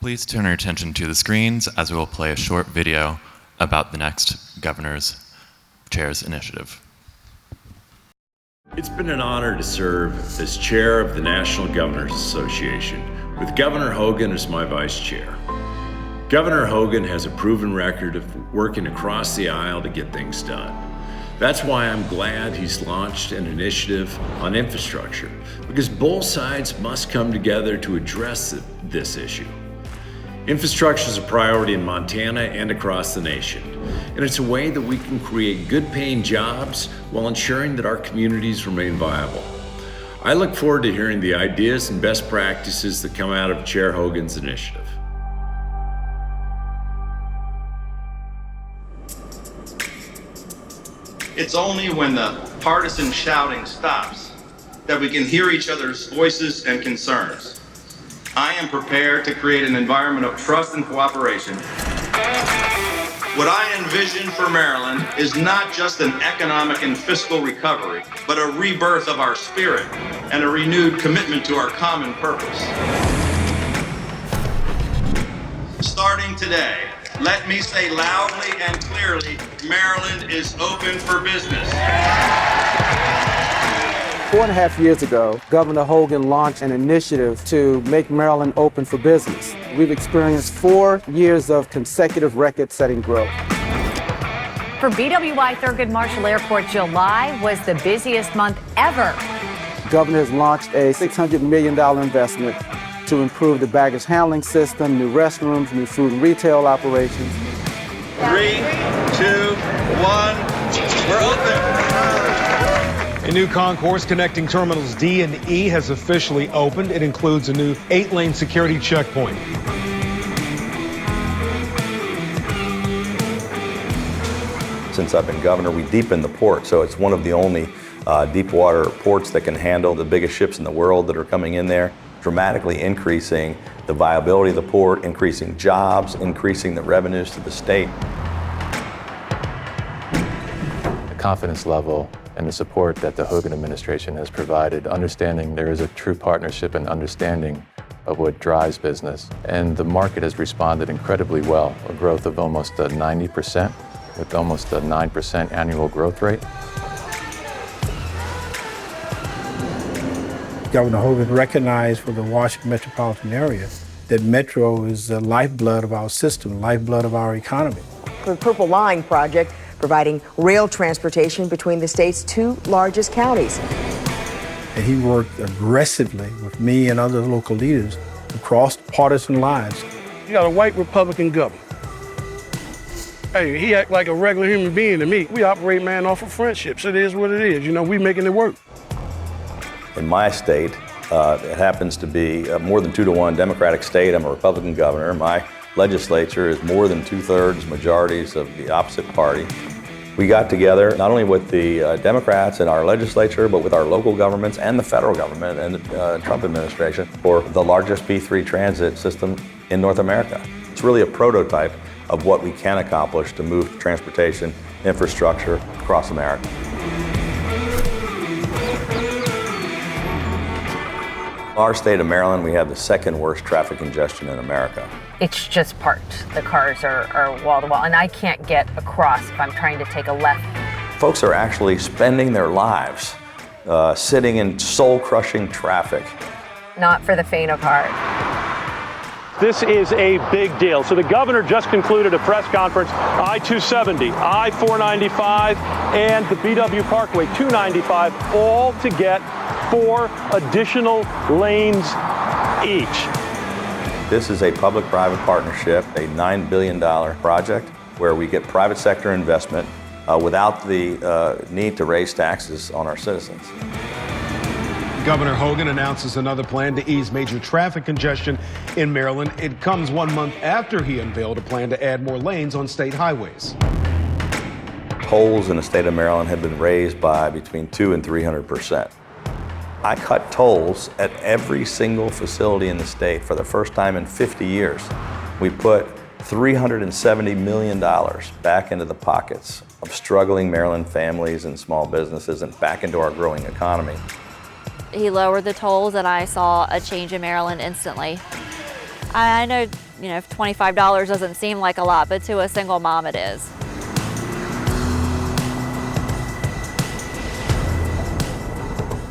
Please turn your attention to the screens as we will play a short video about the next Governor's Chair's initiative. It's been an honor to serve as chair of the National Governors Association, with Governor Hogan as my vice chair. Governor Hogan has a proven record of working across the aisle to get things done. That's why I'm glad he's launched an initiative on infrastructure, because both sides must come together to address this issue. Infrastructure is a priority in Montana and across the nation, and it's a way that we can create good-paying jobs while ensuring that our communities remain viable. I look forward to hearing the ideas and best practices that come out of Chair Hogan's initiative. It's only when the partisan shouting stops that we can hear each other's voices and concerns. I am prepared to create an environment of trust and cooperation. What I envision for Maryland is not just an economic and fiscal recovery, but a rebirth of our spirit and a renewed commitment to our common purpose. Starting today, let me say loudly and clearly, Maryland is open for business. 4.5 years ago, Governor Hogan launched an initiative to make Maryland open for business. We've experienced 4 years of consecutive record-setting growth. For BWI Thurgood Marshall Airport, July was the busiest month ever. Governor has launched a $600 million investment to improve the baggage handling system, new restrooms, new food and retail operations. 3, 2, 1, we're open. A new concourse connecting terminals D and E has officially opened. It includes a new 8-lane security checkpoint. Since I've been governor, we deepened the port, so it's one of the only deep water ports that can handle the biggest ships in the world that are coming in there, dramatically increasing the viability of the port, increasing jobs, increasing the revenues to the state. The confidence level and the support that the Hogan administration has provided, understanding there is a true partnership and understanding of what drives business. And the market has responded incredibly well, a growth of almost 90%, with almost a 9% annual growth rate. Governor Hogan recognized for the Washington metropolitan area that Metro is the lifeblood of our system, lifeblood of our economy. The Purple Line project providing rail transportation between the state's 2 largest counties. And he worked aggressively with me and other local leaders across partisan lines. You got a white Republican governor. Hey, he act like a regular human being to me. We operate, man, off of friendships. It is what it is. You know, we making it work. In my state, it happens to be a more than 2-to-1 Democratic state. I'm a Republican governor. My legislature is more than 2/3 majorities of the opposite party. We got together not only with the Democrats in our legislature, but with our local governments and the federal government and the Trump administration for the largest P3 transit system in North America. It's really a prototype of what we can accomplish to move transportation infrastructure across America. Our state of Maryland, we have the 2nd worst traffic congestion in America. It's just parked. The cars are wall to wall, and I can't get across if I'm trying to take a left. Folks are actually spending their lives sitting in soul-crushing traffic. Not for the faint of heart. This is a big deal. So the governor just concluded a press conference, I-270, I-495, and the BW Parkway 295, all to get 4 additional lanes each. This is a public-private partnership, a $9 billion project where we get private sector investment without the need to raise taxes on our citizens. Governor Hogan announces another plan to ease major traffic congestion in Maryland. It comes 1 month after he unveiled a plan to add more lanes on state highways. Tolls in the state of Maryland have been raised by between 200% and 300%. I cut tolls at every single facility in the state for the first time in 50 years. We put $370 million back into the pockets of struggling Maryland families and small businesses and back into our growing economy. He lowered the tolls and I saw a change in Maryland instantly. I know if $25 doesn't seem like a lot, but to a single mom it is.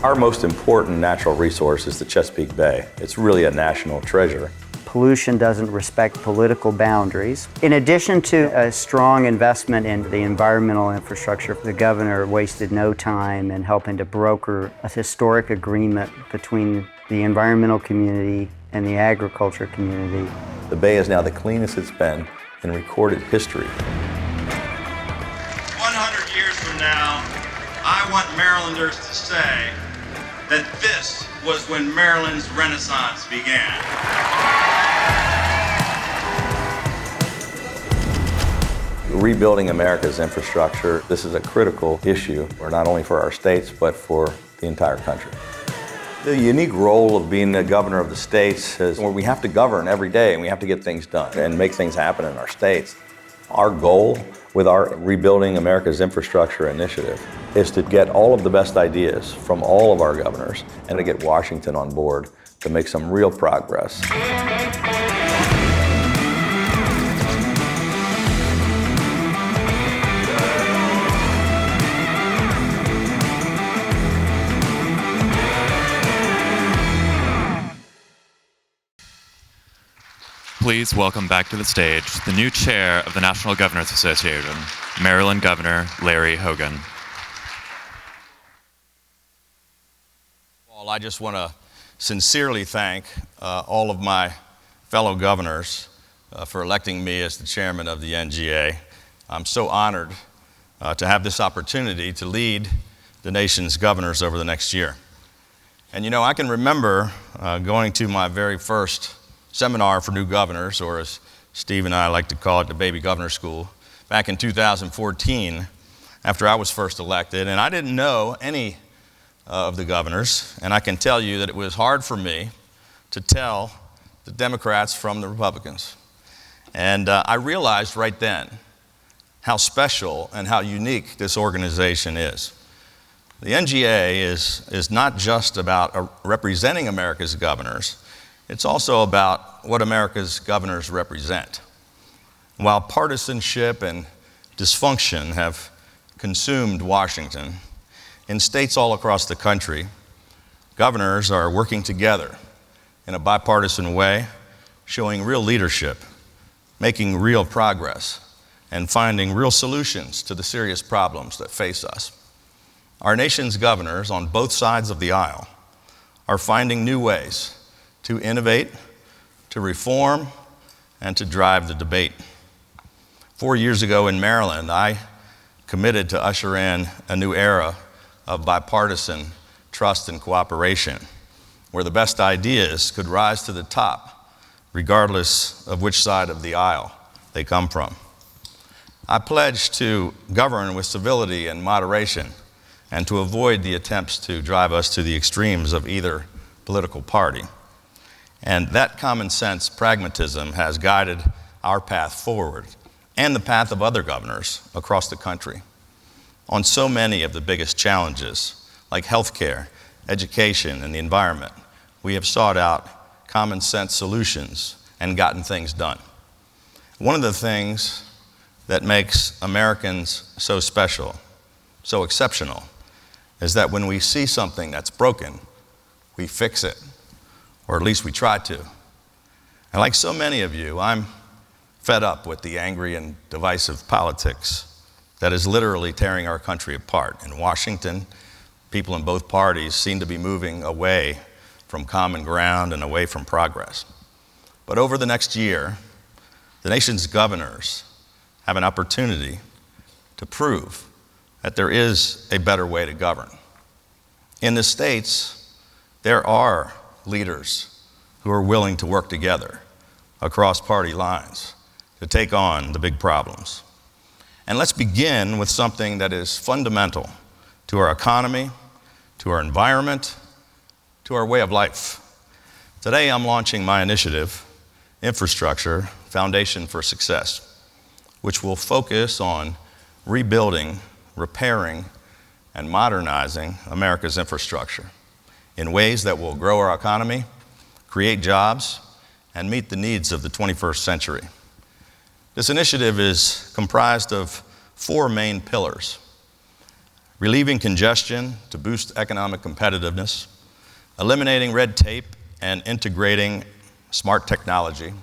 Our most important natural resource is the Chesapeake Bay. It's really a national treasure. Pollution doesn't respect political boundaries. In addition to a strong investment in the environmental infrastructure, the governor wasted no time in helping to broker a historic agreement between the environmental community and the agriculture community. The bay is now the cleanest it's been in recorded history. 100 years from now, I want Marylanders to say that this was when Maryland's Renaissance began. Rebuilding America's infrastructure, this is a critical issue, not only for our states, but for the entire country. The unique role of being the governor of the states is where we have to govern every day and we have to get things done and make things happen in our states. Our goal with our Rebuilding America's Infrastructure initiative is to get all of the best ideas from all of our governors and to get Washington on board to make some real progress. Please welcome back to the stage the new chair of the National Governors Association, Maryland Governor Larry Hogan. I just want to sincerely thank all of my fellow governors for electing me as the chairman of the NGA. I'm so honored to have this opportunity to lead the nation's governors over the next year. And I can remember going to my very first seminar for new governors, or as Steve and I like to call it, the baby governor school, back in 2014 after I was first elected. And I didn't know any of the governors, and I can tell you that it was hard for me to tell the Democrats from the Republicans. And I realized right then how special and how unique this organization is. The NGA is not just about representing America's governors, it's also about what America's governors represent. While partisanship and dysfunction have consumed Washington, in states all across the country, governors are working together in a bipartisan way, showing real leadership, making real progress, and finding real solutions to the serious problems that face us. Our nation's governors on both sides of the aisle are finding new ways to innovate, to reform, and to drive the debate. 4 years ago in Maryland, I committed to usher in a new era of bipartisan trust and cooperation, where the best ideas could rise to the top, regardless of which side of the aisle they come from. I pledged to govern with civility and moderation, and to avoid the attempts to drive us to the extremes of either political party. And that common sense pragmatism has guided our path forward and the path of other governors across the country on so many of the biggest challenges, like healthcare, education, and the environment. We have sought out common sense solutions and gotten things done. One of the things that makes Americans so special, so exceptional, is that when we see something that's broken, we fix it. Or at least we try to. And like so many of you, I'm fed up with the angry and divisive politics that is literally tearing our country apart. In Washington, people in both parties seem to be moving away from common ground and away from progress. But over the next year, the nation's governors have an opportunity to prove that there is a better way to govern. In the states, there are leaders who are willing to work together across party lines to take on the big problems. And let's begin with something that is fundamental to our economy, to our environment, to our way of life. Today I'm launching my initiative, Infrastructure, Foundation for Success, which will focus on rebuilding, repairing, and modernizing America's infrastructure in ways that will grow our economy, create jobs, and meet the needs of the 21st century. This initiative is comprised of 4 main pillars: relieving congestion to boost economic competitiveness, eliminating red tape and integrating smart technology,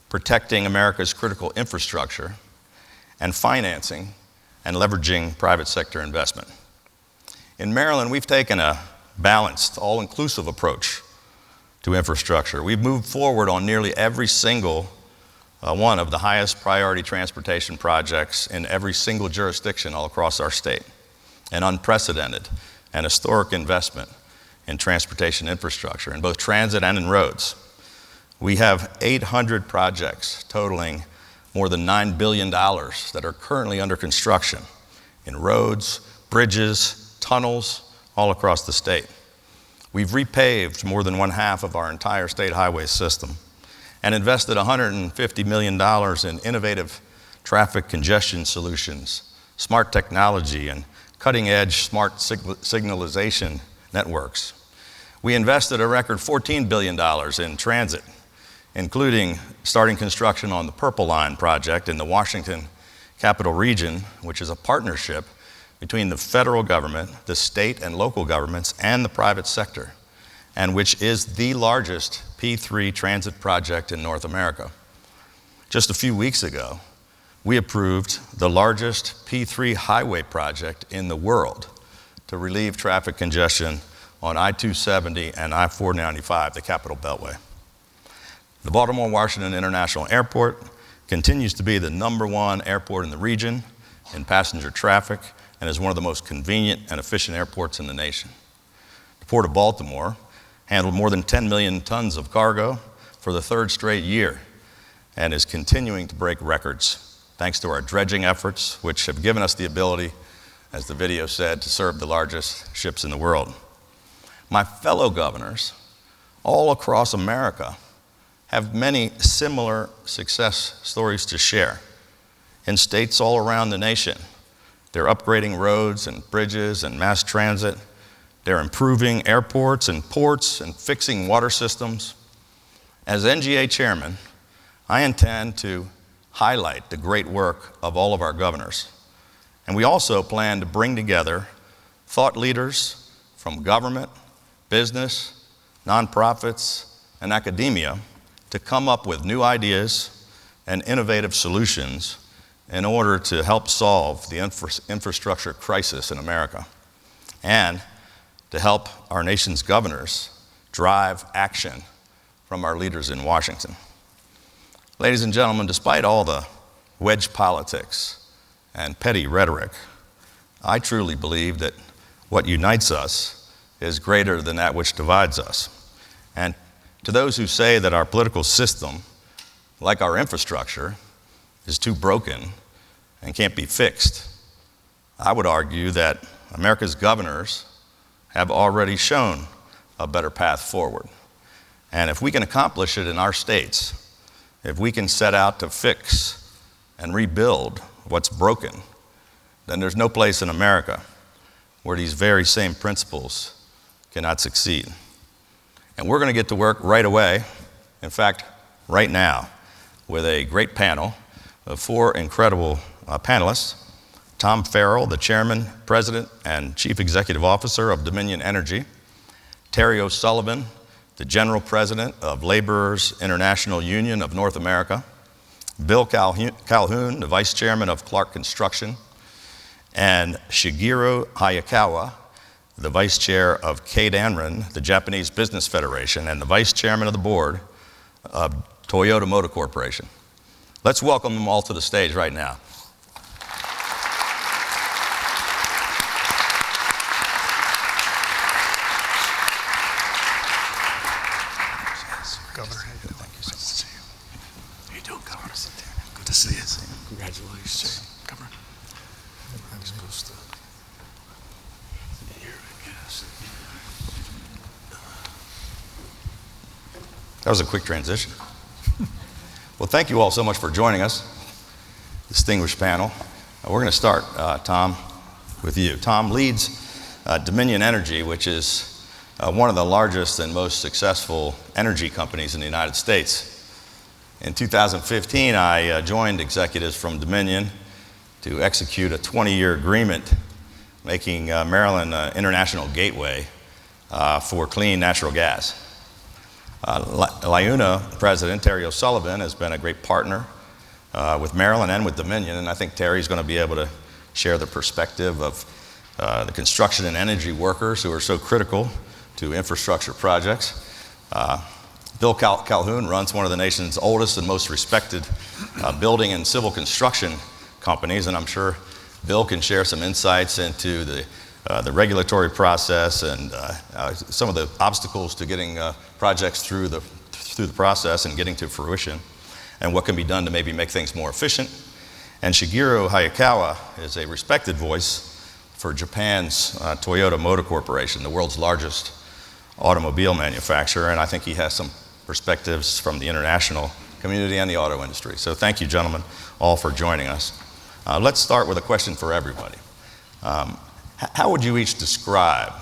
protecting America's critical infrastructure, and financing and leveraging private sector investment. In Maryland, we've taken a balanced, all-inclusive approach to infrastructure. We've moved forward on nearly every single one of the highest priority transportation projects in every single jurisdiction all across our state. An unprecedented and historic investment in transportation infrastructure, in both transit and in roads. We have 800 projects totaling more than $9 billion that are currently under construction in roads, bridges, tunnels, all across the state. We've repaved more than 1/2 of our entire state highway system and invested $150 million in innovative traffic congestion solutions, smart technology, and cutting-edge smart signalization networks. We invested a record $14 billion in transit, including starting construction on the Purple Line project in the Washington Capital Region, which is a partnership between the federal government, the state and local governments, and the private sector, and which is the largest P3 transit project in North America. Just a few weeks ago, we approved the largest P3 highway project in the world to relieve traffic congestion on I-270 and I-495, the Capital Beltway. The Baltimore-Washington International Airport continues to be the #1 airport in the region in passenger traffic and is one of the most convenient and efficient airports in the nation. The Port of Baltimore handled more than 10 million tons of cargo for the 3rd straight year and is continuing to break records thanks to our dredging efforts, which have given us the ability, as the video said, to serve the largest ships in the world. My fellow governors all across America have many similar success stories to share. In states all around the nation, they're upgrading roads and bridges and mass transit. They're improving airports and ports and fixing water systems. As NGA chairman, I intend to highlight the great work of all of our governors. And we also plan to bring together thought leaders from government, business, nonprofits, and academia to come up with new ideas and innovative solutions in order to help solve the infrastructure crisis in America and to help our nation's governors drive action from our leaders in Washington. Ladies and gentlemen, despite all the wedge politics and petty rhetoric, I truly believe that what unites us is greater than that which divides us. And to those who say that our political system, like our infrastructure, is too broken and can't be fixed, I would argue that America's governors have already shown a better path forward. And if we can accomplish it in our states, if we can set out to fix and rebuild what's broken, then there's no place in America where these very same principles cannot succeed. And we're going to get to work right away, in fact, right now, with a great panel of 4 incredible panelists. Tom Farrell, the Chairman, President, and Chief Executive Officer of Dominion Energy. Terry O'Sullivan, the General President of Laborers International Union of North America. Bill Calhoun, the Vice Chairman of Clark Construction. And Shigeru Hayakawa, the Vice Chair of Keidanren, the Japanese Business Federation, and the Vice Chairman of the Board of Toyota Motor Corporation. Let's welcome them all to the stage right now. Governor, thank you so much. Good to see you. How you doing, Governor? Good to see you. Congratulations, Governor. I'm supposed to. Here, I guess. That was a quick transition. Well, thank you all so much for joining us, distinguished panel. We're going to start, Tom, with you. Tom leads Dominion Energy, which is one of the largest and most successful energy companies in the United States. In 2015, I joined executives from Dominion to execute a 20-year agreement making Maryland an international gateway for clean natural gas. LIUNA President Terry O'Sullivan has been a great partner with Maryland and with Dominion, and I think Terry's going to be able to share the perspective of the construction and energy workers who are so critical to infrastructure projects. Bill Calhoun runs one of the nation's oldest and most respected building and civil construction companies, and I'm sure Bill can share some insights into the regulatory process and some of the obstacles to getting projects through the process and getting to fruition, and what can be done to maybe make things more efficient. And Shigeru Hayakawa is a respected voice for Japan's Toyota Motor Corporation, the world's largest automobile manufacturer, and I think he has some perspectives from the international community and the auto industry. So thank you, gentlemen, all for joining us. Let's start with a question for everybody. How would you each describe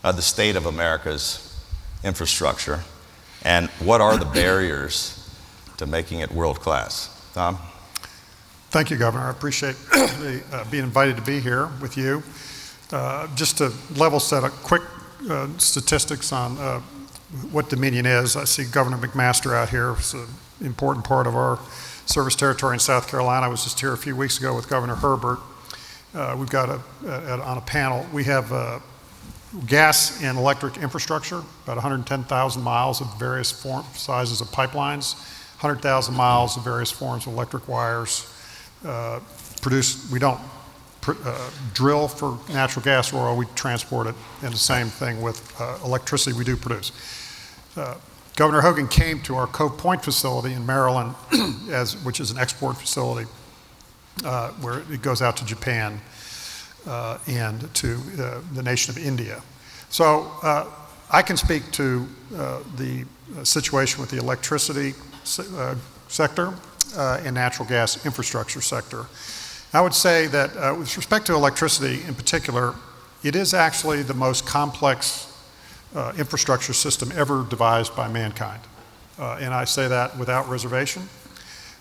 the state of America's infrastructure, and what are the barriers to making it world-class? Tom? Thank you, Governor. I appreciate being invited to be here with you. Just to level set a quick statistics on what Dominion is. I see Governor McMaster out here. It's an important part of our service territory in South Carolina. I was just here a few weeks ago with Governor Herbert. We've got on a panel, we have gas and electric infrastructure, about 110,000 miles of various sizes of pipelines, 100,000 miles of various forms of electric wires. We don't drill for natural gas or oil, we transport it, and the same thing with electricity we do produce. Governor Hogan came to our Cove Point facility in Maryland, which is an export facility where it goes out to Japan and to the nation of India. So I can speak to the situation with the electricity sector and natural gas infrastructure sector. I would say that with respect to electricity in particular, it is actually the most complex infrastructure system ever devised by mankind. And I say that without reservation.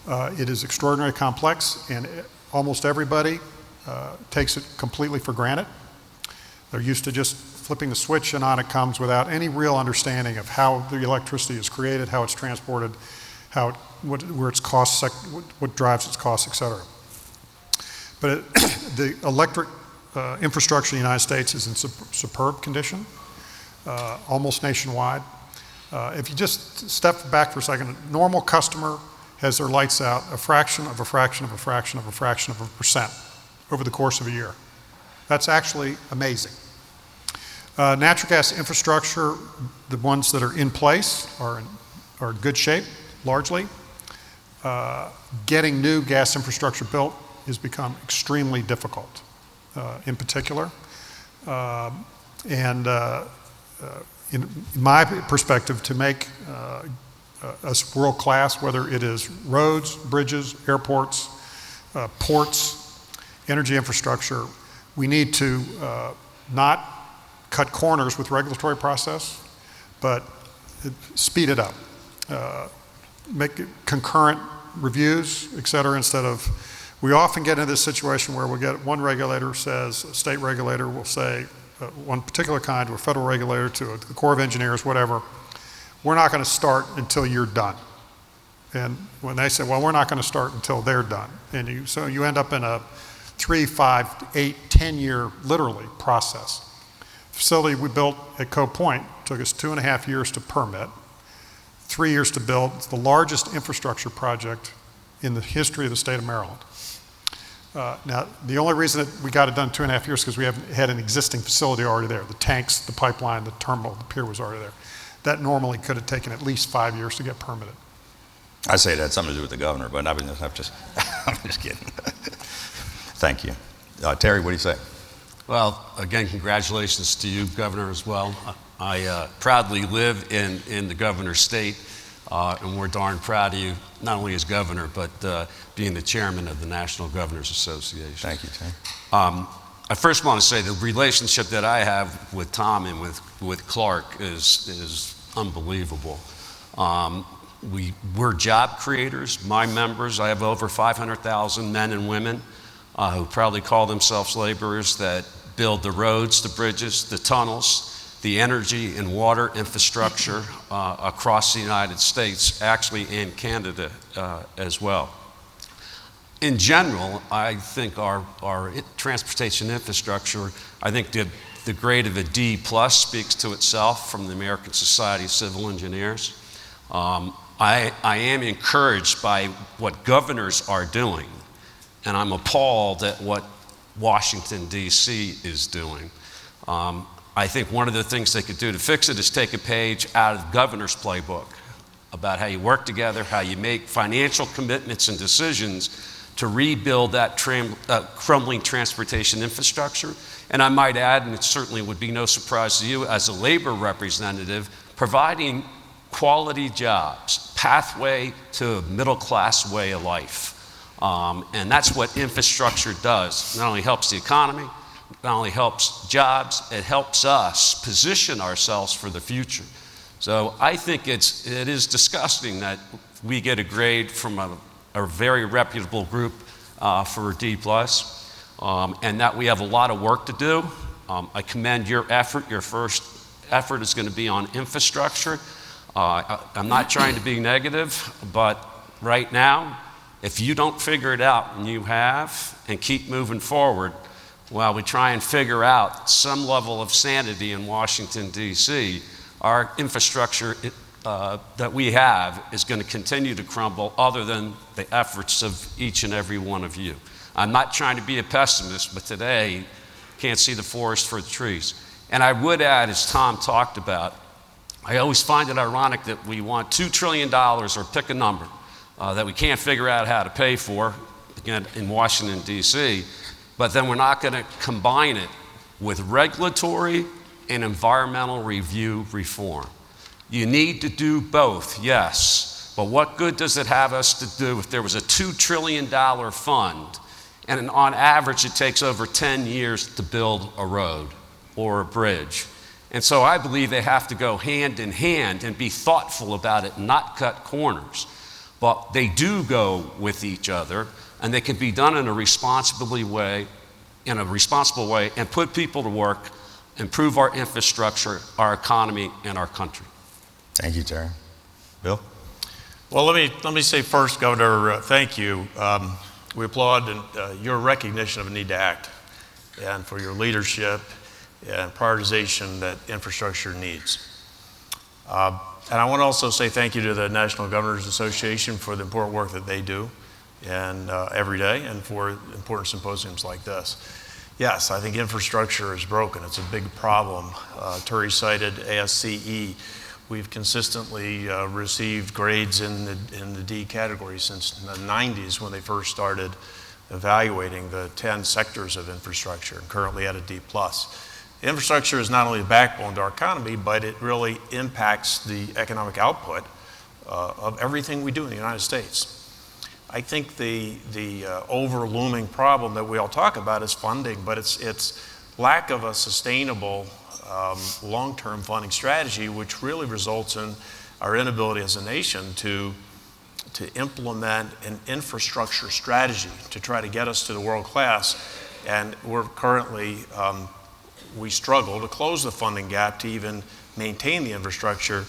It is extraordinarily complex, and almost everybody takes it completely for granted. They're used to just flipping the switch and on it comes without any real understanding of how the electricity is created, how it's transported, where its costs, what drives its costs, et cetera. But the electric infrastructure in the United States is in superb condition, almost nationwide. If you just step back for a second, a normal customer has their lights out a fraction of a fraction of a fraction of a fraction of a percent over the course of a year. That's actually amazing. Natural gas infrastructure, the ones that are in place are in good shape, largely. Getting new gas infrastructure built has become extremely difficult, in particular. In my perspective, to make us world class, whether it is roads, bridges, airports, ports, energy infrastructure, we need to not cut corners with regulatory process, but speed it up. Make it concurrent reviews, et cetera, instead of, we often get into this situation where we get one regulator says, a state regulator will say, one particular kind, or a federal regulator to the Corps of Engineers, whatever, we're not going to start until you're done. And when they say, well, we're not going to start until they're done. And so you end up in a 3, 5, 8, 10-year, literally, process. The facility we built at Cove Point took us 2.5 years to permit, 3 years to build. It's the largest infrastructure project in the history of the state of Maryland. Now, the only reason that we got it done 2.5 years is because we had an existing facility already there. The tanks, the pipeline, the terminal, the pier was already there. That normally could have taken at least 5 years to get permitted. I say that had something to do with the governor, but I'm just kidding. Thank you. Terry, what do you say? Well, again, congratulations to you, Governor, as well. I proudly live in the governor's state, and we're darn proud of you, not only as governor, but being the chairman of the National Governors Association. Thank you, Terry. I first want to say the relationship that I have with Tom and with Clark is unbelievable. We're job creators. My members, I have over 500,000 men and women who proudly call themselves laborers that build the roads, the bridges, the tunnels, the energy and water infrastructure across the United States, actually in Canada as well. In general, I think our transportation infrastructure, I think the grade of a D+ speaks to itself from the American Society of Civil Engineers. I am encouraged by what governors are doing, and I'm appalled at what Washington, D.C. is doing. I think one of the things they could do to fix it is take a page out of the governor's playbook about how you work together, how you make financial commitments and decisions to rebuild that crumbling transportation infrastructure. And I might add, and it certainly would be no surprise to you as a labor representative, providing quality jobs, pathway to a middle-class way of life. And that's what infrastructure does. Not only helps the economy, not only helps jobs, it helps us position ourselves for the future. So I think it is disgusting that we get a grade from a very reputable group for a D+, and that we have a lot of work to do. I commend your effort. Your first effort is going to be on infrastructure. I'm not trying to be negative, but right now, if you don't figure it out, and you have, and keep moving forward, while we try and figure out some level of sanity in Washington, D.C., our infrastructure that we have is going to continue to crumble other than the efforts of each and every one of you. I'm not trying to be a pessimist, but today, can't see the forest for the trees. And I would add, as Tom talked about, I always find it ironic that we want $2 trillion, or pick a number, that we can't figure out how to pay for, again, in Washington, D.C., but then we're not going to combine it with regulatory and environmental review reform. You need to do both, yes, but what good does it have us to do if there was a $2 trillion fund and on average it takes over 10 years to build a road or a bridge? And so I believe they have to go hand in hand and be thoughtful about it, not cut corners. But they do go with each other, and they can be done in a responsible way, and put people to work, improve our infrastructure, our economy, and our country. Thank you, Terry. Bill? Well, let me say first, Governor, thank you. We applaud your recognition of a need to act, and for your leadership and prioritization that infrastructure needs. And I want to also say thank you to the National Governors Association for the important work that they do and every day, and for important symposiums like this. Yes, I think infrastructure is broken. It's a big problem. Terry cited ASCE. We've consistently received grades in the D category since the 90s when they first started evaluating the 10 sectors of infrastructure, and currently at a D+. Infrastructure is not only the backbone to our economy, but it really impacts the economic output of everything we do in the United States. I think the over-looming problem that we all talk about is funding, but it's lack of a sustainable long-term funding strategy, which really results in our inability as a nation to implement an infrastructure strategy to try to get us to the world class. And we're currently we struggle to close the funding gap to even maintain the infrastructure,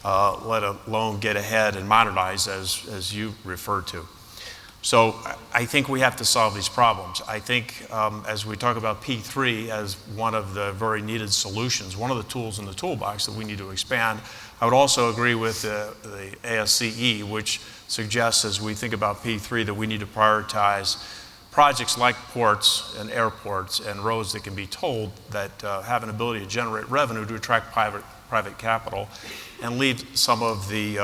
let alone get ahead and modernize, as you referred to. So I think we have to solve these problems. I think as we talk about P3 as one of the very needed solutions, one of the tools in the toolbox that we need to expand, I would also agree with the ASCE, which suggests as we think about P3 that we need to prioritize projects like ports and airports and roads that can be tolled that have an ability to generate revenue to attract private capital, and leave some of the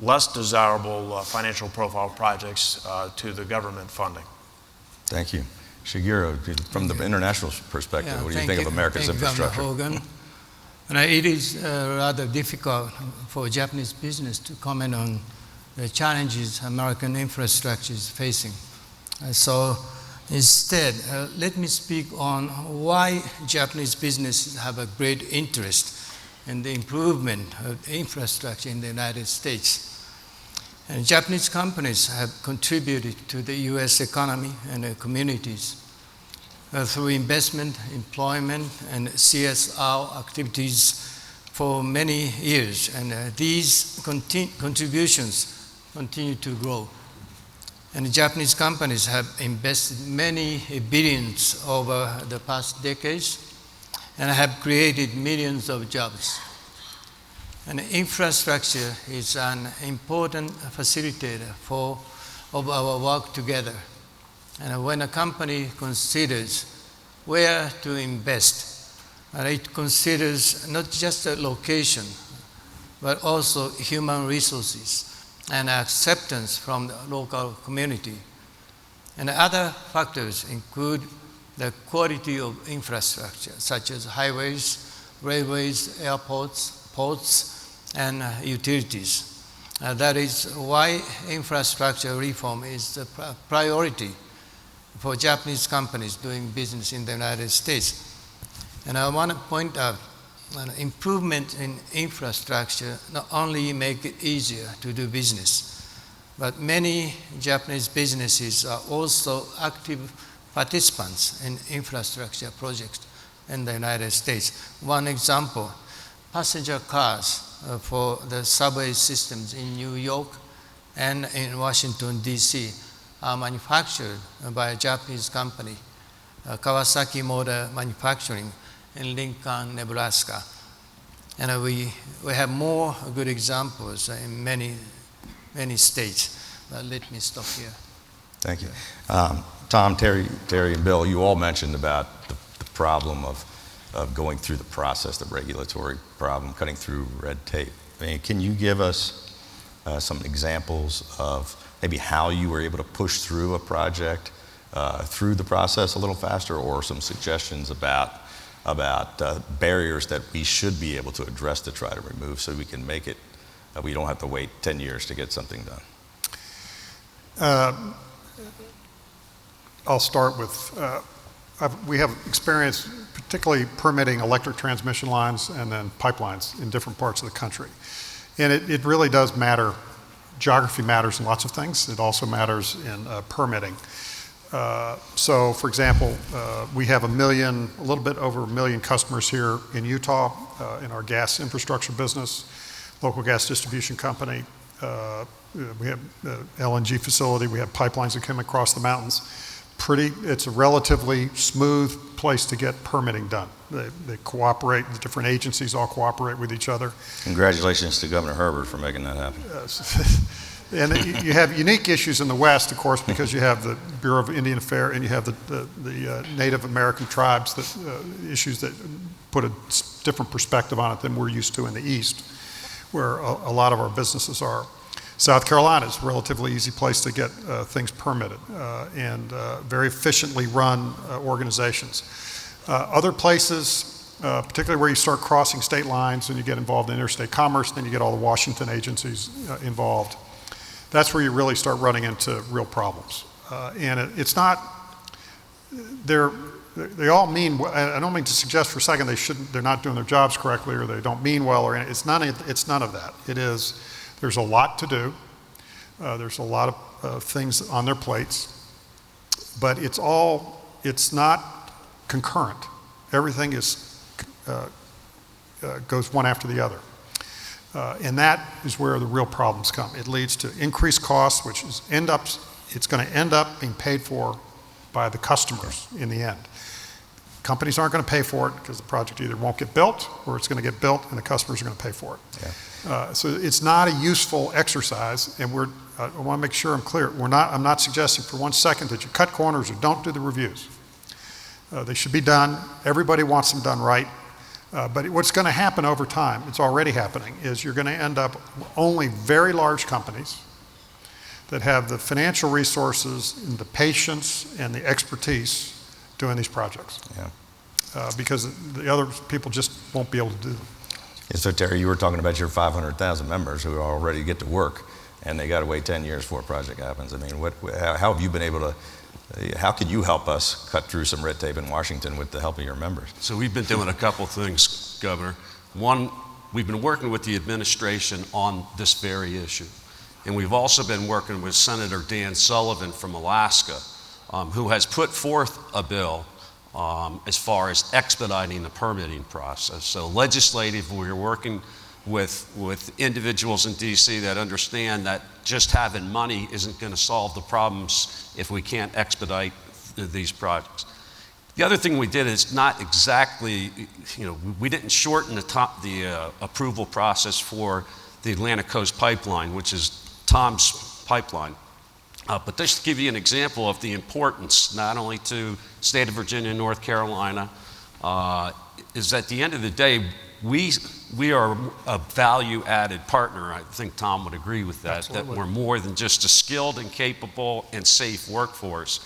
less desirable financial profile projects to the government funding. Thank you. Shigeru, from the international perspective, what do you think of America's infrastructure? Governor Hogan. It is rather difficult for Japanese business to comment on the challenges American infrastructure is facing. So Instead, let me speak on why Japanese businesses have a great interest in the improvement of infrastructure in the United States. And Japanese companies have contributed to the U.S. economy and the communities through investment, employment, and CSR activities for many years, and these contributions continue to grow. And Japanese companies have invested many billions over the past decades and have created millions of jobs. And infrastructure is an important facilitator of our work together. And when a company considers where to invest, it considers not just a location, but also human resources and acceptance from the local community. And other factors include the quality of infrastructure, such as highways, railways, airports, ports, and utilities. That is why infrastructure reform is a priority for Japanese companies doing business in the United States. And I want to point out an improvement in infrastructure not only make it easier to do business, but many Japanese businesses are also active participants in infrastructure projects in the United States. One example, passenger cars for the subway systems in New York and in Washington, D.C. are manufactured by a Japanese company, Kawasaki Motor Manufacturing, in Lincoln, Nebraska. And we have more good examples in many states. But let me stop here. Thank you. Tom, Terry, and Bill, you all mentioned about the problem of going through the process, the regulatory problem, cutting through red tape. I mean, can you give us some examples of maybe how you were able to push through a project through the process a little faster, or some suggestions about barriers that we should be able to address to try to remove so we can make it, we don't have to wait 10 years to get something done? I'll start with, we have experience particularly permitting electric transmission lines and then pipelines in different parts of the country. And it really does matter. Geography matters in lots of things. It also matters in permitting. So, for example, we have a little bit over 1 million customers here in Utah in our gas infrastructure business, local gas distribution company. We have LNG facility. We have pipelines that come across the mountains. It's a relatively smooth place to get permitting done. They cooperate. The different agencies all cooperate with each other. Congratulations to Governor Herbert for making that happen. And you have unique issues in the West, of course, because you have the Bureau of Indian Affairs and you have the Native American tribes, issues that put a different perspective on it than we're used to in the East, where a lot of our businesses are. South Carolina is a relatively easy place to get things permitted and very efficiently run organizations. Other places, particularly where you start crossing state lines and you get involved in interstate commerce, then you get all the Washington agencies involved. That's where you really start running into real problems. And it's not, they all mean, I don't mean to suggest for a second they're not doing their jobs correctly or they don't mean well, or it's none of that. There's a lot to do. There's a lot of things on their plates, but it's not concurrent. Everything goes one after the other. And that is where the real problems come. It leads to increased costs, which it's going to end up being paid for by the customers in the end. Companies aren't going to pay for it because the project either won't get built or it's going to get built and the customers are going to pay for it. Yeah. So it's not a useful exercise, and I want to make sure I'm clear. I'm not suggesting for 1 second that you cut corners or don't do the reviews. They should be done. Everybody wants them done right. But what's going to happen over time, it's already happening, is you're going to end up only very large companies that have the financial resources and the patience and the expertise doing these projects. Yeah. Because the other people just won't be able to do them. Yeah, so Terry, you were talking about your 500,000 members who are already get to work, and they got to wait 10 years before a project happens. I mean, how have you been able to How could you help us cut through some red tape in Washington with the help of your members? So we've been doing a couple things, Governor. One, we've been working with the administration on this very issue. And we've also been working with Senator Dan Sullivan from Alaska, who has put forth a bill as far as expediting the permitting process. So legislative, we're working with individuals in DC that understand that just having money isn't going to solve the problems if we can't expedite these projects. The other thing we did is not exactly, we didn't shorten the approval process for the Atlantic Coast Pipeline, which is Tom's pipeline. But just to give you an example of the importance, not only to the state of Virginia and North Carolina, is at the end of the day, we are a value-added partner. I think Tom would agree with that, Absolutely. that we're more than just a skilled and capable and safe workforce.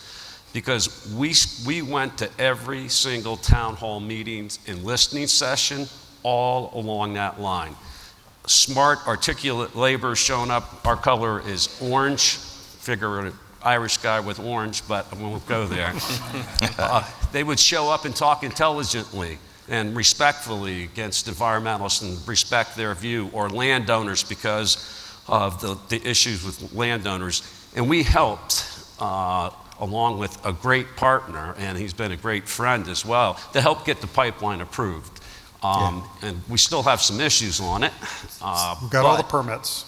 Because we went to every single town hall meetings and listening session all along that line. Smart, articulate labor showing up. Our color is orange. Figure an Irish guy with orange, but I won't go there. They would show up and talk intelligently and respectfully against environmentalists and respect their view, or landowners because of the issues with landowners. And we helped, along with a great partner, and he's been a great friend as well, to help get the pipeline approved. And we still have some issues on it. We've got all the permits.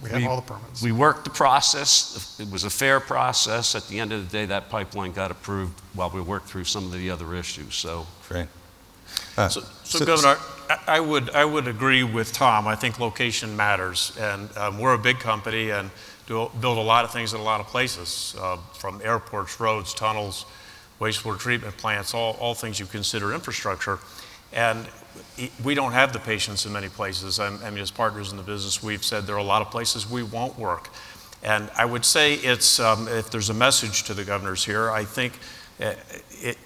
We have all the permits. We worked the process. It was a fair process. At the end of the day, that pipeline got approved while we worked through some of the other issues. So, great. So Governor, I would agree with Tom. I think location matters, and we're a big company and build a lot of things in a lot of places, from airports, roads, tunnels, wastewater treatment plants, all things you consider infrastructure. And we don't have the patience in many places. I mean, as partners in the business, we've said there are a lot of places we won't work. And I would say it's, if there's a message to the governors here, I think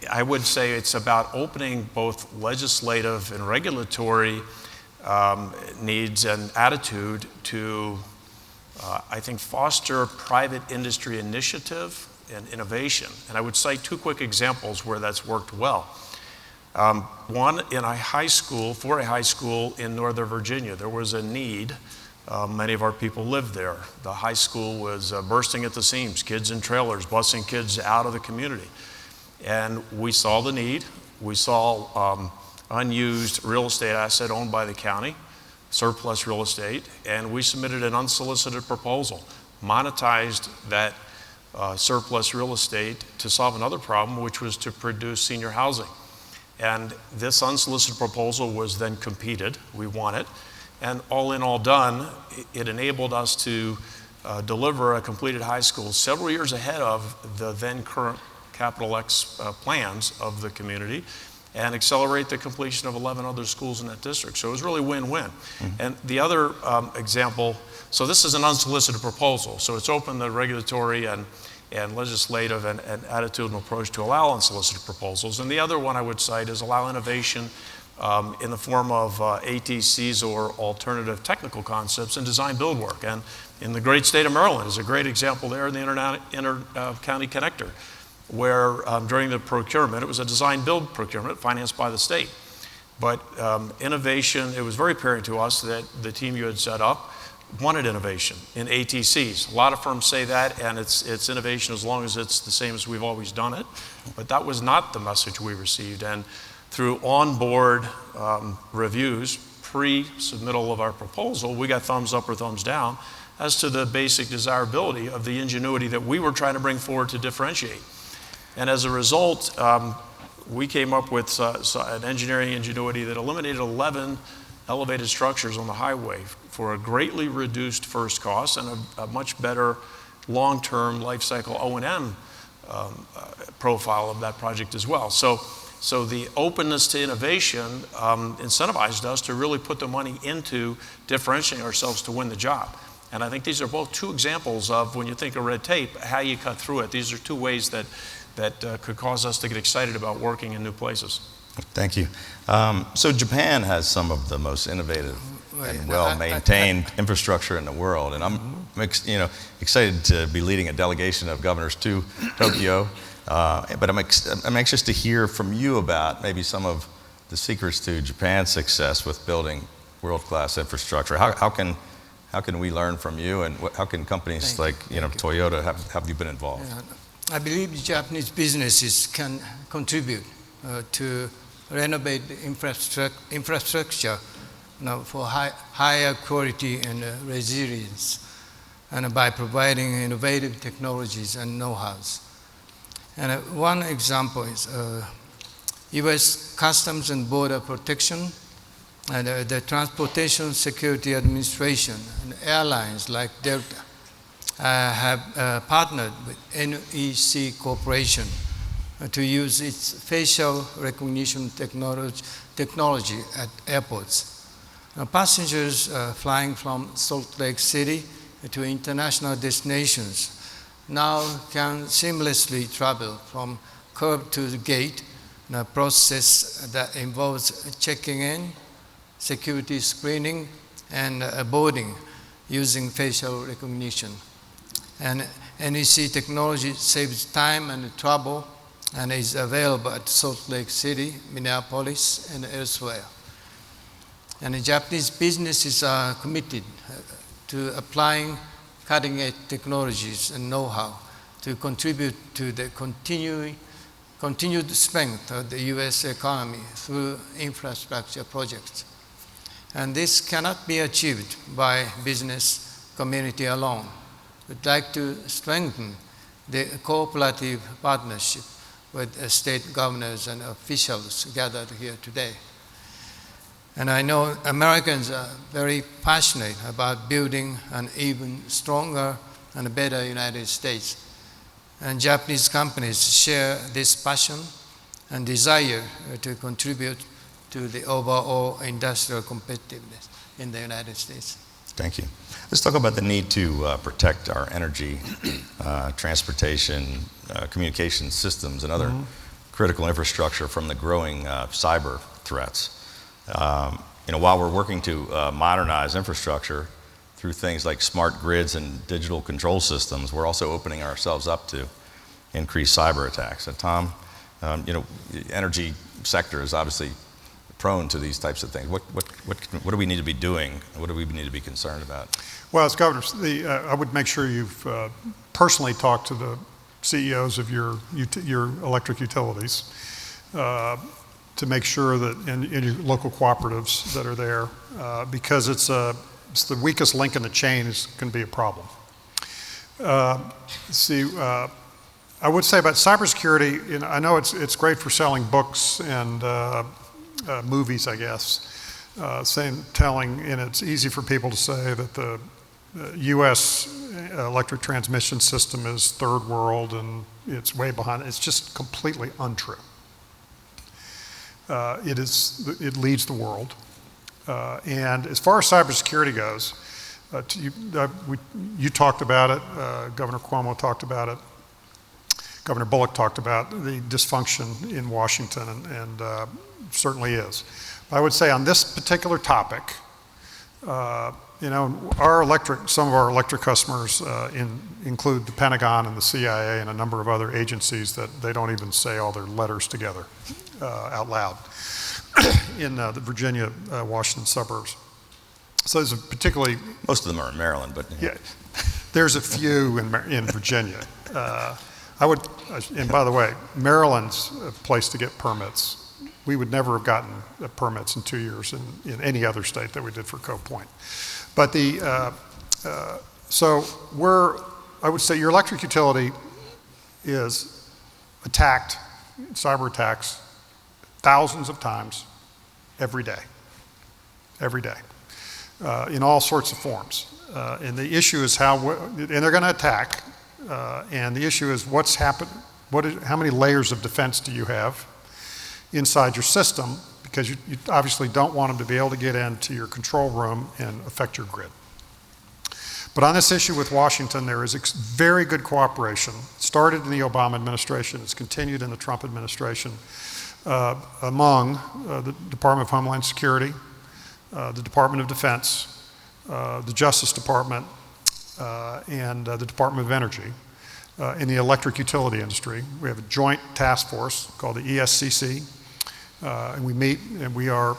I would say it's about opening both legislative and regulatory needs and attitude to, I think, foster private industry initiative and innovation. And I would cite two quick examples where that's worked well. One, in a high school, for a high school in Northern Virginia, there was a need. Many of our people lived there. The high school was bursting at the seams, kids in trailers, busing kids out of the community. And we saw the need. We saw unused real estate asset owned by the county, surplus real estate, and we submitted an unsolicited proposal, monetized that surplus real estate to solve another problem, which was to produce senior housing. And this unsolicited proposal was then competed. We won it. And all in, all done, it enabled us to deliver a completed high school several years ahead of the then current Capital X plans of the community, and accelerate the completion of 11 other schools in that district. So it was really win-win. Mm-hmm. And the other example, so this is an unsolicited proposal. So it's open the regulatory and legislative and attitudinal approach to allow unsolicited proposals. And the other one I would cite is allow innovation in the form of ATCs or alternative technical concepts and design build work. And in the great state of Maryland is a great example there in the inter-county connector, where during the procurement, it was a design build procurement financed by the state. But innovation, it was very apparent to us that the team you had set up wanted innovation in ATCs. A lot of firms say that, and it's innovation as long as it's the same as we've always done it. But that was not the message we received. And through on-board reviews, pre-submittal of our proposal, we got thumbs up or thumbs down as to the basic desirability of the ingenuity that we were trying to bring forward to differentiate. And as a result, we came up with an engineering ingenuity that eliminated 11 elevated structures on the highway for a greatly reduced first cost and a much better long-term life cycle O&M profile of that project as well. So the openness to innovation incentivized us to really put the money into differentiating ourselves to win the job. And I think these are both two examples of, when you think of red tape, how you cut through it. These are two ways that could cause us to get excited about working in new places. Thank you. So Japan has some of the most innovative and well-maintained infrastructure in the world, and I'm excited to be leading a delegation of governors to Tokyo But I'm anxious to hear from you about maybe some of the secrets to Japan's success with building world-class infrastructure. How can we learn from you, and how can companies like Toyota have you been involved? I believe Japanese businesses can contribute to renovate the infrastructure for higher quality and resilience, and by providing innovative technologies and know-hows. And one example is U.S. Customs and Border Protection and the Transportation Security Administration and airlines like Delta have partnered with NEC Corporation to use its facial recognition technology at airports. Passengers flying from Salt Lake City to international destinations now can seamlessly travel from curb to the gate, a process that involves checking in, security screening, and boarding using facial recognition. And NEC technology saves time and trouble and is available at Salt Lake City, Minneapolis, and elsewhere. And the Japanese businesses are committed to applying cutting-edge technologies and know-how to contribute to the continued strength of the U.S. economy through infrastructure projects. And this cannot be achieved by business community alone. We'd like to strengthen the cooperative partnership with state governors and officials gathered here today. And I know Americans are very passionate about building an even stronger and better United States. And Japanese companies share this passion and desire to contribute to the overall industrial competitiveness in the United States. Thank you. Let's talk about the need to protect our energy, transportation, communication systems, and other critical infrastructure from the growing cyber threats. While we're working to modernize infrastructure through things like smart grids and digital control systems, we're also opening ourselves up to increased cyber attacks. And Tom, the energy sector is obviously prone to these types of things. What do we need to be doing? What do we need to be concerned about? Well, as governor, I would make sure you've personally talked to the CEOs of your electric utilities to make sure that in your local cooperatives that are there, because it's the weakest link in the chain is going to be a problem. I would say about cybersecurity, I know it's great for selling books and movies, I guess, and it's easy for people to say that the U.S. electric transmission system is third world and it's way behind. It's just completely untrue. It leads the world. And as far as cybersecurity goes, you talked about it, Governor Cuomo talked about it, Governor Bullock talked about the dysfunction in Washington, and certainly is. I would say on this particular topic, some of our electric customers include the Pentagon and the CIA and a number of other agencies that they don't even say all their letters together out loud in the Virginia, Washington suburbs. So there's a particularly... Most of them are in Maryland, but... Yeah, there's a few in Virginia. And by the way, Maryland's a place to get permits. We would never have gotten permits in 2 years in any other state that we did for Cove Point. But I would say your electric utility is attacked, cyber attacks, thousands of times every day, in all sorts of forms. And the issue is and they're going to attack, and the issue is what's happened, how many layers of defense do you have inside your system, because you obviously don't want them to be able to get into your control room and affect your grid. But on this issue with Washington, there is very good cooperation. It started in the Obama administration, it's continued in the Trump administration, among the Department of Homeland Security, the Department of Defense, the Justice Department, and the Department of Energy. in the electric utility industry. We have a joint task force called the ESCC, and we meet, and I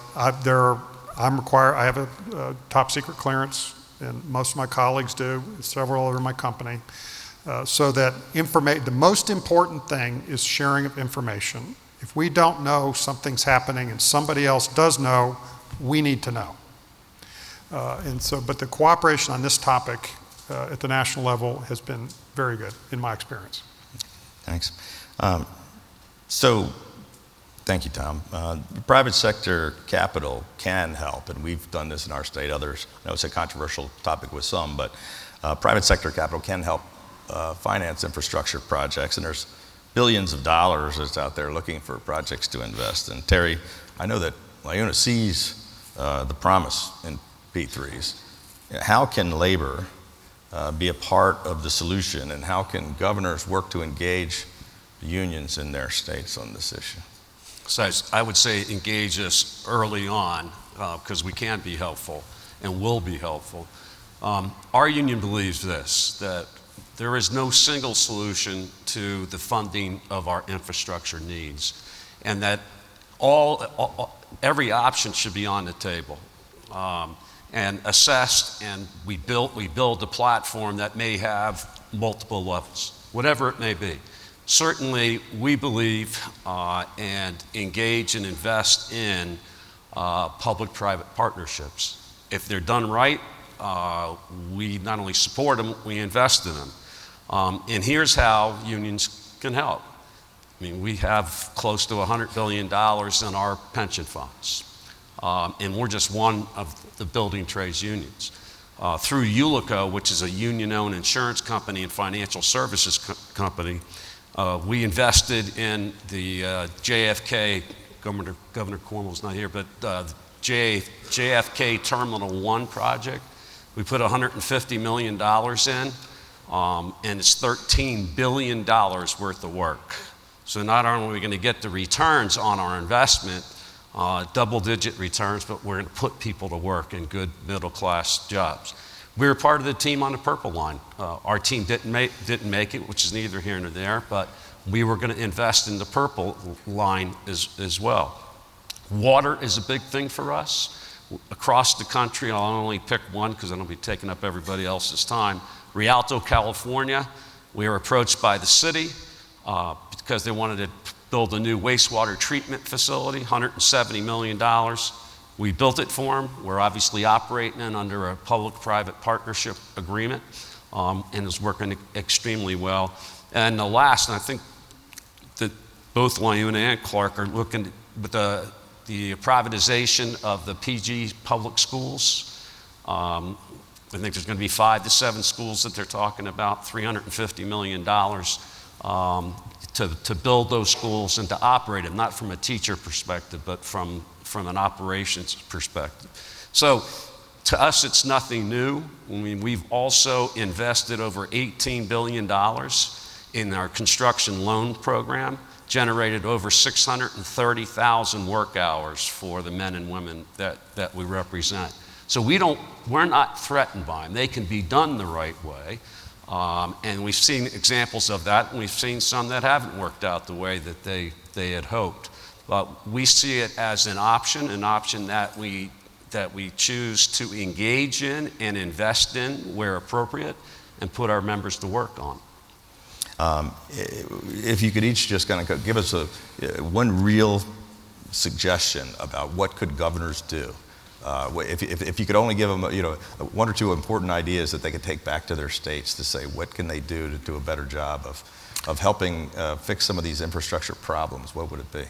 have a top secret clearance, and most of my colleagues do, several other in my company, so that the most important thing is sharing of information. If we don't know something's happening and somebody else does know, we need to know. But the cooperation on this topic at the national level has been very good, in my experience. Thanks. Thank you, Tom. Private sector capital can help, and we've done this in our state. Others, I know it's a controversial topic with some, but private sector capital can help finance infrastructure projects, and there's billions of dollars that's out there looking for projects to invest. And Terry, I know that LIUNA sees the promise in P3s. How can labor be a part of the solution, and how can governors work to engage the unions in their states on this issue? So I would say engage us early on, because we can be helpful and will be helpful. Our union believes this, that there is no single solution to the funding of our infrastructure needs, and that every option should be on the table and assessed, and we build a platform that may have multiple levels, whatever it may be. Certainly, we believe and engage and invest in public-private partnerships. If they're done right, we not only support them, we invest in them. And here's how unions can help. I mean, we have close to $100 billion in our pension funds, and we're just one of the building trades unions. Through ULICO, which is a union-owned insurance company and financial services company, we invested in the JFK, Governor Cuomo's not here, but JFK Terminal 1 project. We put $150 million in, and it's $13 billion worth of work. So not only are we going to get the returns on our investment, double-digit returns, but we're going to put people to work in good middle-class jobs. We were part of the team on the Purple Line. Our team didn't make it, which is neither here nor there, but we were going to invest in the Purple Line as well. Water is a big thing for us. Across the country, I'll only pick one because I don't be taking up everybody else's time. Rialto, California, we were approached by the city because they wanted to build a new wastewater treatment facility, $170 million. We built it for them. We're obviously operating it under a public-private partnership agreement, and it's working extremely well. And the last, and I think that both LIUNA and Clark are looking at the privatization of the PG public schools. I think there's going to be 5 to 7 schools that they're talking about, $350 million to build those schools and to operate them, not from a teacher perspective, but from an operations perspective. So to us, it's nothing new. I mean, we've also invested over $18 billion in our construction loan program, generated over 630,000 work hours for the men and women that we represent. So we're not threatened by them. They can be done the right way. And we've seen examples of that, and we've seen some that haven't worked out the way that they had hoped. But we see it as an option that we choose to engage in and invest in where appropriate and put our members to work on. If you could each just kind of give us one real suggestion about what could governors do. If you could only give them, one or two important ideas that they could take back to their states to say what can they do to do a better job of helping fix some of these infrastructure problems, what would it be?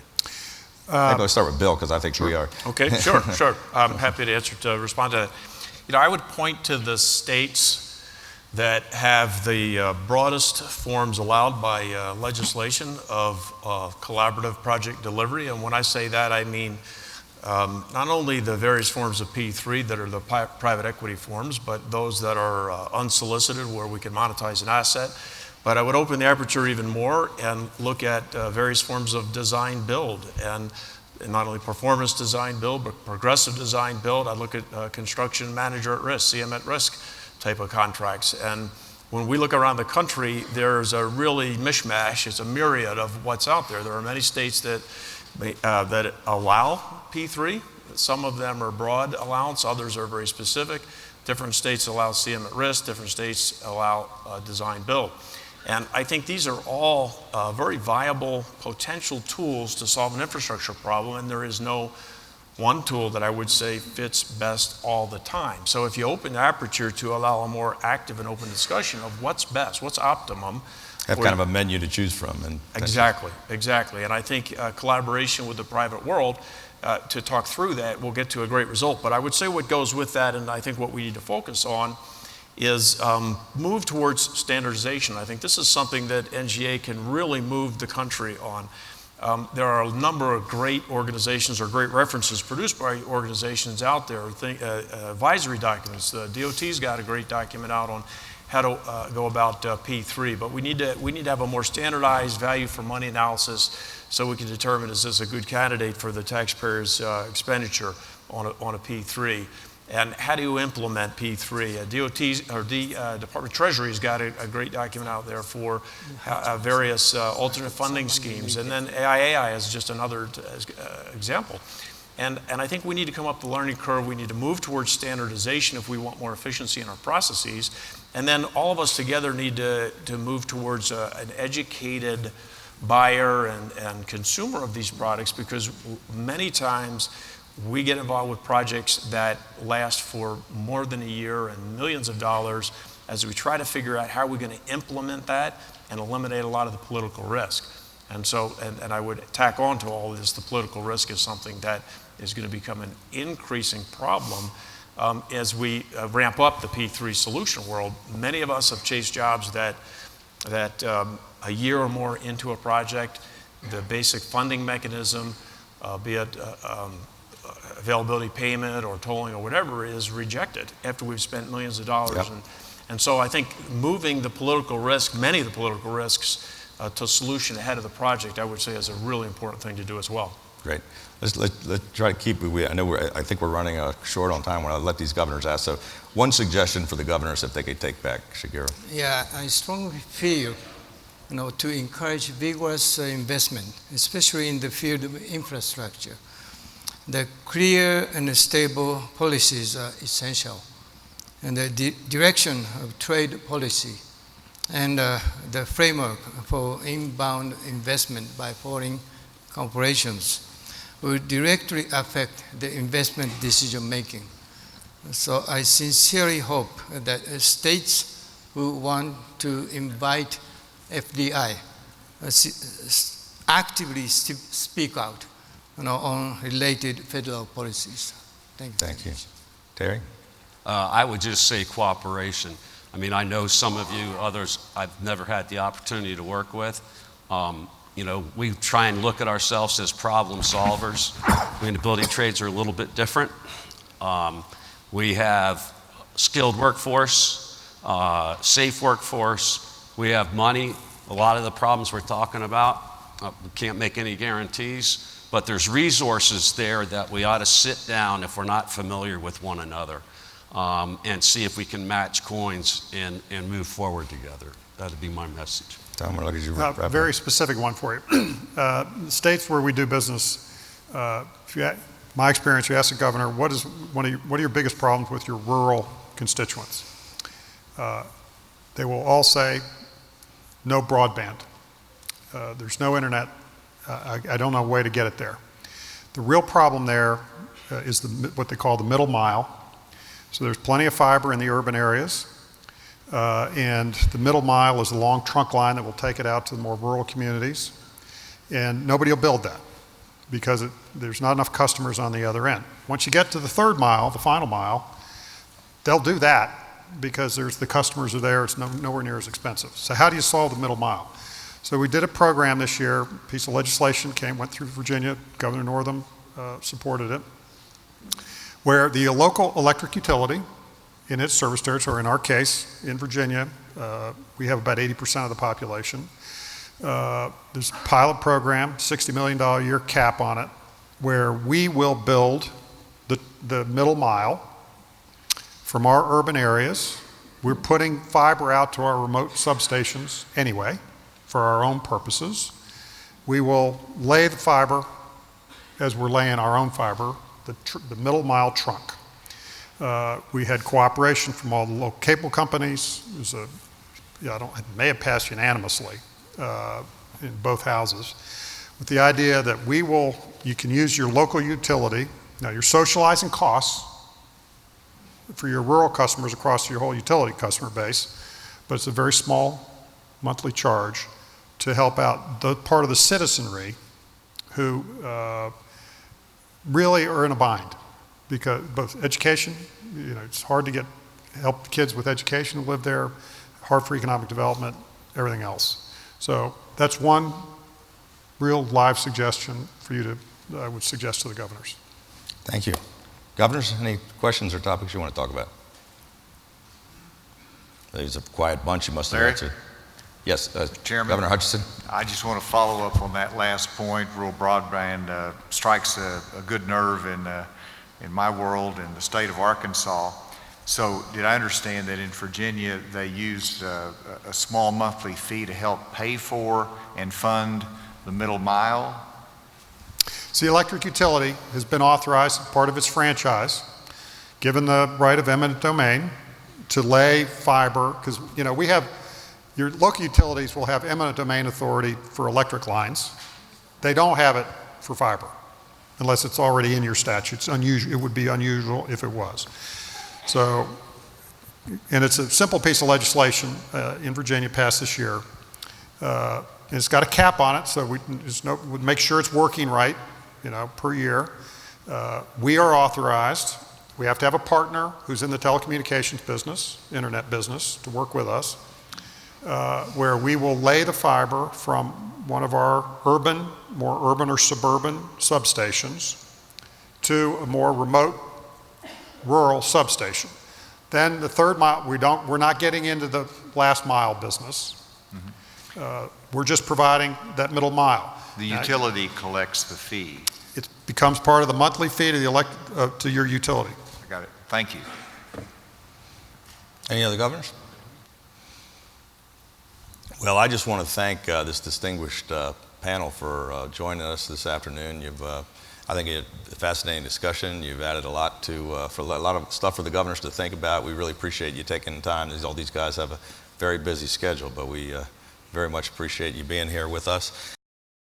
Maybe I'll start with Bill because I think we are. Okay, sure. I'm happy to respond to that. I would point to the states that have the broadest forms allowed by legislation of collaborative project delivery. And when I say that, I mean not only the various forms of P3 that are the private equity forms, but those that are unsolicited where we can monetize an asset. But I would open the aperture even more and look at various forms of design build, and not only performance design build, but progressive design build. I look at construction manager at risk, CM at risk type of contracts. And when we look around the country, there's a really mishmash. It's a myriad of what's out there. There are many states that allow P3. Some of them are broad allowance, others are very specific. Different states allow CM at risk, different states allow design build. And I think these are all very viable potential tools to solve an infrastructure problem, and there is no one tool that I would say fits best all the time. So if you open the aperture to allow a more active and open discussion of what's best, what's optimum. Have kind of a menu to choose from. And exactly. And I think collaboration with the private world to talk through that will get to a great result. But I would say what goes with that, and I think what we need to focus on, is move towards standardization. I think this is something that NGA can really move the country on. There are a number of great organizations or great references produced by organizations out there, advisory documents. The DOT's got a great document out on how to go about P3, but we need to have a more standardized value for money analysis so we can determine, is this a good candidate for the taxpayer's expenditure on a P3? And how do you implement P3? Department of Treasury has got a great document out there for various alternate funding schemes. And then AIAI is just another example. And I think we need to come up the learning curve. We need to move towards standardization if we want more efficiency in our processes. And then all of us together need to move towards an educated buyer and consumer of these products, because many times we get involved with projects that last for more than a year and millions of dollars as we try to figure out how we're going to implement that and eliminate a lot of the political risk. And so, and I would tack on to all of this, the political risk is something that is going to become an increasing problem as we ramp up the P3 solution world. Many of us have chased jobs that a year or more into a project, the basic funding mechanism, be it availability payment or tolling or whatever, is rejected after we've spent millions of dollars. Yep. And so I think moving the political risk, many of the political risks, to solution ahead of the project, I would say is a really important thing to do as well. Great. Let's try to keep, I think we're running short on time when I let these governors ask. So one suggestion for the governors if they could take back, Shigeru. Yeah, I strongly feel, to encourage vigorous investment, especially in the field of infrastructure. The clear and stable policies are essential, and the direction of trade policy and the framework for inbound investment by foreign corporations will directly affect the investment decision making. So I sincerely hope that states who want to invite FDI actively speak out on related federal policies. Thank you. Thank you. Terry? I would just say cooperation. I mean, I know some of you, others I've never had the opportunity to work with. We try and look at ourselves as problem solvers. I mean, the building trades are a little bit different. We have skilled workforce, safe workforce. We have money. A lot of the problems we're talking about, we can't make any guarantees, but there's resources there that we ought to sit down if we're not familiar with one another and see if we can match coins and move forward together. That would be my message. Tom, we're looking at you. A very specific one for you. The states where we do business, my experience, you ask the governor, what are your biggest problems with your rural constituents? They will all say, no broadband. There's no internet. I don't know a way to get it there. The real problem there is what they call the middle mile. So there's plenty of fiber in the urban areas. And the middle mile is a long trunk line that will take it out to the more rural communities. And nobody will build that because there's not enough customers on the other end. Once you get to the third mile, the final mile, they'll do that because the customers are there. It's nowhere near as expensive. So how do you solve the middle mile? So we did a program this year, a piece of legislation went through Virginia, Governor Northam supported it, where the local electric utility in its service territory, in our case, in Virginia, we have about 80% of the population. There's a pilot program, $60 million a year cap on it, where we will build the middle mile from our urban areas We're putting fiber out to our remote substations anyway for our own purposes. We will lay the fiber as we're laying our own fiber, the middle mile trunk. We had cooperation from all the local cable companies. It may have passed unanimously in both houses, with the idea that you can use your local utility. Now you're socializing costs for your rural customers across your whole utility customer base, but it's a very small monthly charge to help out the part of the citizenry who really are in a bind, because both education, it's hard to help kids with education who live there, hard for economic development, everything else. So that's one real live suggestion for you I would suggest to the governors. Thank you. Governors, any questions or topics you want to talk about? There's a quiet bunch you must have answered. Yes, Chairman, Governor Hutchinson. I just want to follow up on that last point. Rural broadband strikes a good nerve in my world, in the state of Arkansas. So did I understand that in Virginia they used a small monthly fee to help pay for and fund the middle mile? So the electric utility has been authorized as part of its franchise, given the right of eminent domain, to lay fiber, because your local utilities will have eminent domain authority for electric lines. They don't have it for fiber, unless it's already in your statutes. It would be unusual if it was. So, and it's a simple piece of legislation in Virginia passed this year. And it's got a cap on it, so we would make sure it's working right, per year. We are authorized. We have to have a partner who's in the telecommunications business, internet business, to work with us, where we will lay the fiber from one of our more urban or suburban substations to a more remote rural substation. Then the third mile, we're not getting into the last mile business. We're just providing that middle mile. The utility collects the fee. It becomes part of the monthly fee to your utility. I got it. Thank you. Any other governors? Well, I just want to thank this distinguished panel for joining us this afternoon. I think a fascinating discussion. You've added a lot for a lot of stuff for the governors to think about. We really appreciate you taking the time. All these guys have a very busy schedule, but we very much appreciate you being here with us.